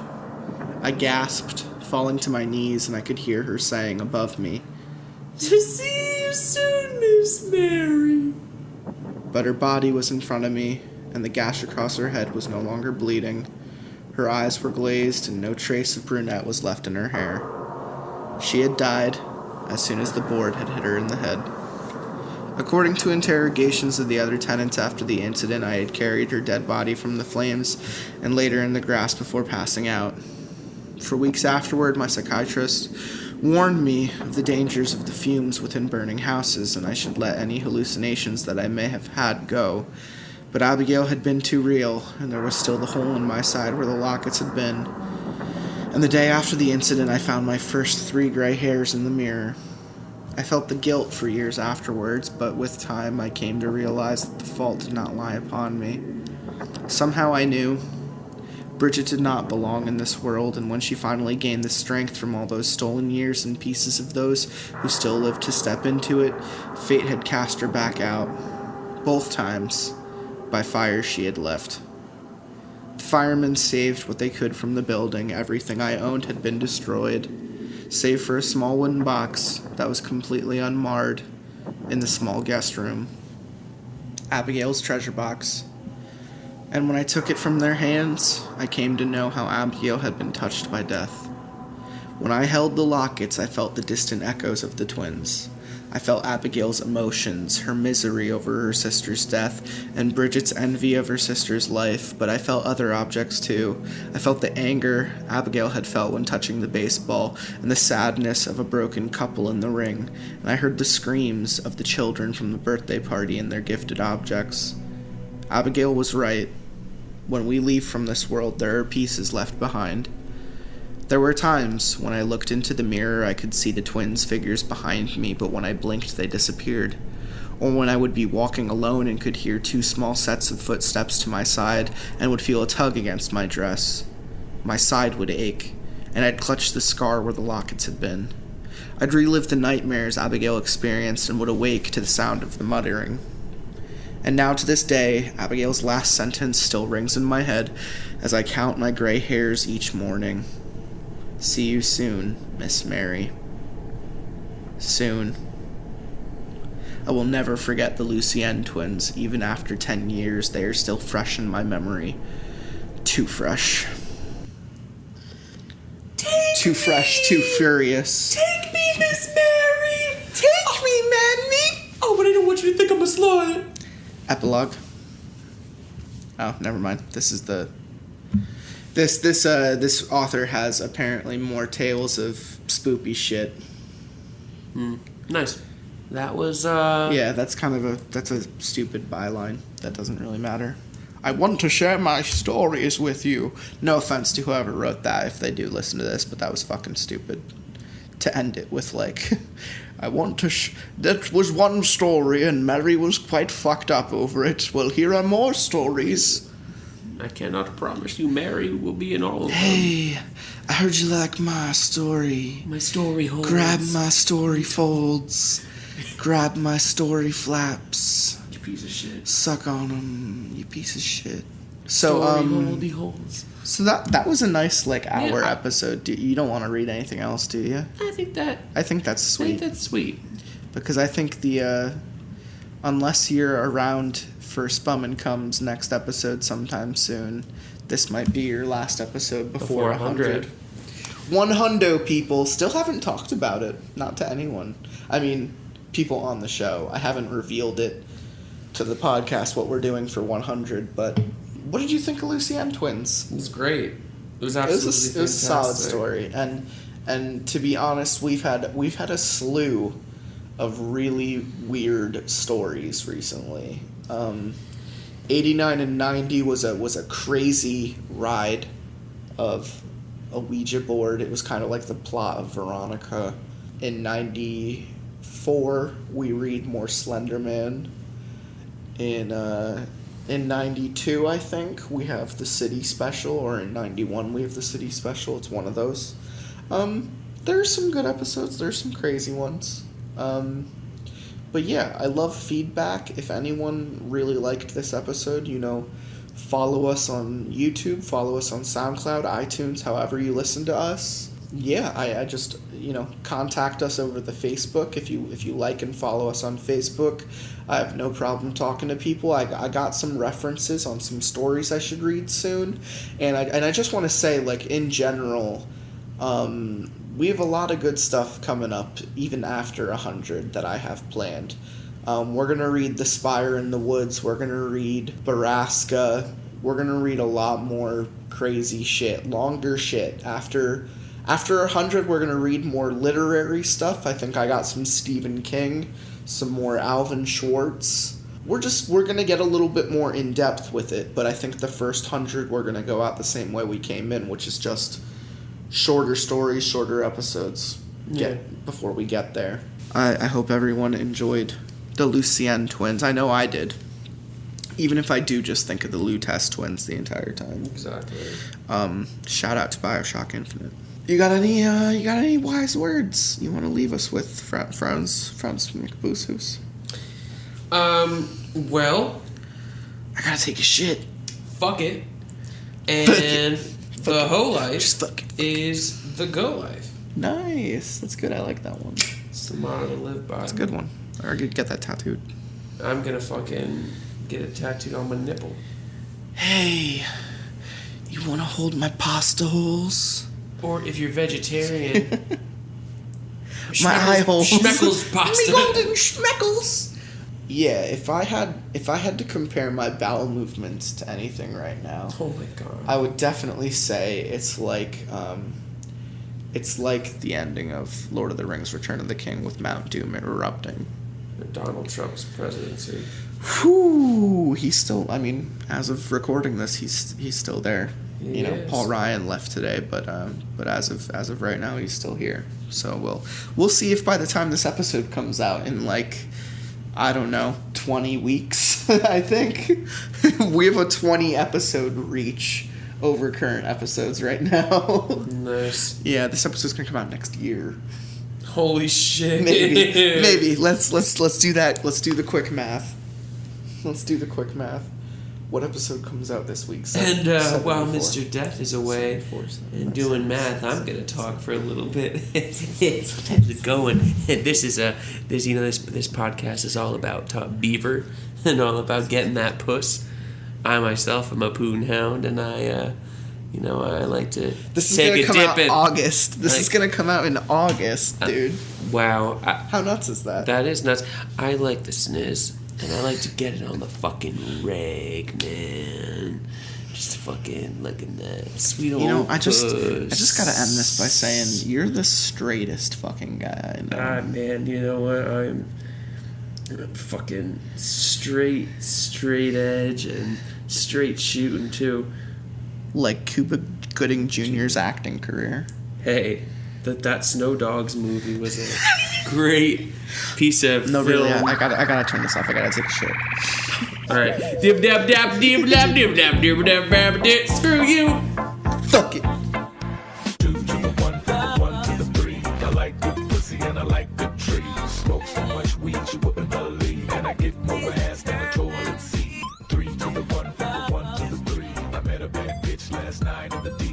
C: I gasped, falling to my knees, and I could hear her saying above me,
B: To see you soon, Miss Mary.
C: but her body was in front of me, and the gash across her head was no longer bleeding. Her eyes were glazed, and no trace of brunette was left in her hair. She had died as soon as the board had hit her in the head. According to interrogations of the other tenants after the incident, I had carried her dead body from the flames and laid her in the grass before passing out. For weeks afterward, my psychiatrist warned me of the dangers of the fumes within burning houses, and I should let any hallucinations that I may have had go. But Abigail had been too real, and there was still the hole in my side where the lockets had been. And the day after the incident, I found my first 3 gray hairs in the mirror. I felt the guilt for years afterwards, but with time I came to realize that the fault did not lie upon me. Somehow I knew Bridget did not belong in this world, and when she finally gained the strength from all those stolen years and pieces of those who still lived to step into it, fate had cast her back out. Both times, by fire she had left. The firemen saved what they could from the building. Everything I owned had been destroyed, save for a small wooden box that was completely unmarred in the small guest room. Abigail's treasure box. And when I took it from their hands, I came to know how Abigail had been touched by death. When I held the lockets, I felt the distant echoes of the twins. I felt Abigail's emotions, her misery over her sister's death, and Bridget's envy of her sister's life, but I felt other objects too. I felt the anger Abigail had felt when touching the baseball, and the sadness of a broken couple in the ring, and I heard the screams of the children from the birthday party and their gifted objects. Abigail was right. When we leave from this world, there are pieces left behind. There were times when I looked into the mirror I could see the twins' figures behind me, but when I blinked they disappeared. Or when I would be walking alone and could hear 2 small sets of footsteps to my side and would feel a tug against my dress. My side would ache, and I'd clutch the scar where the lockets had been. I'd relive the nightmares Abigail experienced and would awake to the sound of the muttering. And now to this day, Abigail's last sentence still rings in my head as I count my gray hairs each morning. See you soon, Miss Mary. Soon. I will never forget the Lucienne twins. Even after 10 years, they are still fresh in my memory. Too fresh. Too fresh, too furious.
B: Take me, Miss Mary.
C: Take me, Manny!
B: Oh, but I don't want you to think I'm a slut.
C: Epilogue. Oh, never mind. This is the... This author has apparently more tales of spoopy shit.
B: Nice. That was,
C: Yeah, that's a stupid byline. That doesn't really matter. I want to share my stories with you. No offense to whoever wrote that if they do listen to this, but that was fucking stupid. To end it with, like, that was one story and Mary was quite fucked up over it. Well, here are more stories.
B: I cannot promise you Mary will be in all of them.
C: Hey, I heard you like my story.
B: My story holds.
C: Grab my story folds. Grab my story flaps.
B: You piece of shit.
C: Suck on them, you piece of shit. So
B: Story holes.
C: so that was a nice like hour
B: Yeah.
C: episode. You don't want to read anything else, do you?
B: I think that's
C: I think that's sweet.
B: sweet.
C: Because I think the unless you're around for Spum and Comes next episode sometime soon, this might be your last episode before 100. 100 people still haven't talked about it, not to anyone. I mean, people on the show. I haven't revealed it to the podcast what we're doing for 100, but what did you think of Lucienne twins?
B: It was great. It was
C: It
B: absolutely
C: was a solid
B: fantastic.
C: story, and to be honest, we've had a slew of really weird stories recently. 89 and 90 was a crazy ride of a Ouija board. It was kind of like the plot of Veronica. In 94, we read more Slender Man. In 92, I think, we have the City Special, or in 91, we have the City Special. It's one of those. There's some good episodes. There's some crazy ones. But yeah, I love feedback. If anyone really liked this episode, follow us on YouTube, follow us on SoundCloud, iTunes, however you listen to us. Yeah, I just, contact us over the Facebook. If you like and follow us on Facebook, I have no problem talking to people. I got some references on some stories I should read soon. And I just want to say, like, in general, we have a lot of good stuff coming up, even after 100, that I have planned. We're going to read The Spire in the Woods. We're going to read Baraska. We're going to read a lot more crazy shit, longer shit. After 100, we're going to read more literary stuff. I think I got some Stephen King, some more Alvin Schwartz. We're going to get a little bit more in-depth with it, but I think the first 100, we're going to go out the same way we came in, which is just shorter stories, shorter episodes before we get there. I hope everyone enjoyed the Lucienne twins. I know I did. Even if I do just think of the Lutess twins the entire time.
B: Exactly.
C: Shout out to BioShock Infinite. You got any wise words you want to leave us with, Frowns McBoosus?
B: Well,
C: I gotta take a shit.
B: fuck it. And the whole life
C: Just fuck it.
B: is the go life.
C: Nice. That's good. I like that one.
B: It's the motto to live by.
C: That's a good one. Or get that tattooed.
B: I'm gonna fucking get it tattooed on my nipple.
C: Hey, you want to hold my pasta holes?
B: Or if you're vegetarian,
C: My eye holes.
B: Schmeckles pasta.
C: Me golden schmeckles. Yeah, if I had to compare my bowel movements to anything right now,
B: Oh my god.
C: I would definitely say it's like the ending of Lord of the Rings: Return of the King with Mount Doom erupting.
B: Donald Trump's presidency.
C: Whew, he's still. I mean, as of recording this, he's still there.
B: He is.
C: Paul Ryan left today, but as of right now, he's still here. So we'll see if by the time this episode comes out in I don't know, 20 weeks. I think we have a 20 episode reach over current episodes right now.
B: Nice.
C: Yeah, this episode's gonna come out next year.
B: Holy shit.
C: Maybe. Let's do that. Let's do the quick math. What episode comes out this week?
B: And while
C: 74.
B: Mr. Death is away
C: 74,
B: and doing math, I'm gonna talk for a little bit. How's it going? This podcast is all about beaver and all about getting that puss. I myself am a poon hound, and I like to
C: This is
B: take
C: gonna
B: a
C: come
B: dip
C: out
B: in.
C: August. This is gonna come out in August, dude.
B: Wow,
C: How nuts is that?
B: that is nuts. I like the sniz, and I like to get it on the fucking rag, man. Just fucking looking that sweet old
C: I just
B: puss.
C: gotta end this by saying you're the straightest fucking guy I know.
B: Ah, man, you know what? I'm fucking straight edge and straight shooting too.
C: Like Cuba Gooding Jr.'s acting career.
B: Hey, that Snow Dogs movie was a great piece of
C: No,
B: film.
C: really, I gotta turn this off. I gotta take a shit.
B: All right, dib dab dab dib dab dib dab dib dab dab dib. Screw you.
C: Fuck it.
D: 2 to the 1, from the 1 to the 3. I like good pussy and I like good trees. Smoke so much weed you wouldn't believe, and I get more ass than a toilet seat. 3 to the 1, from the 1 to the 3. last night in the deep.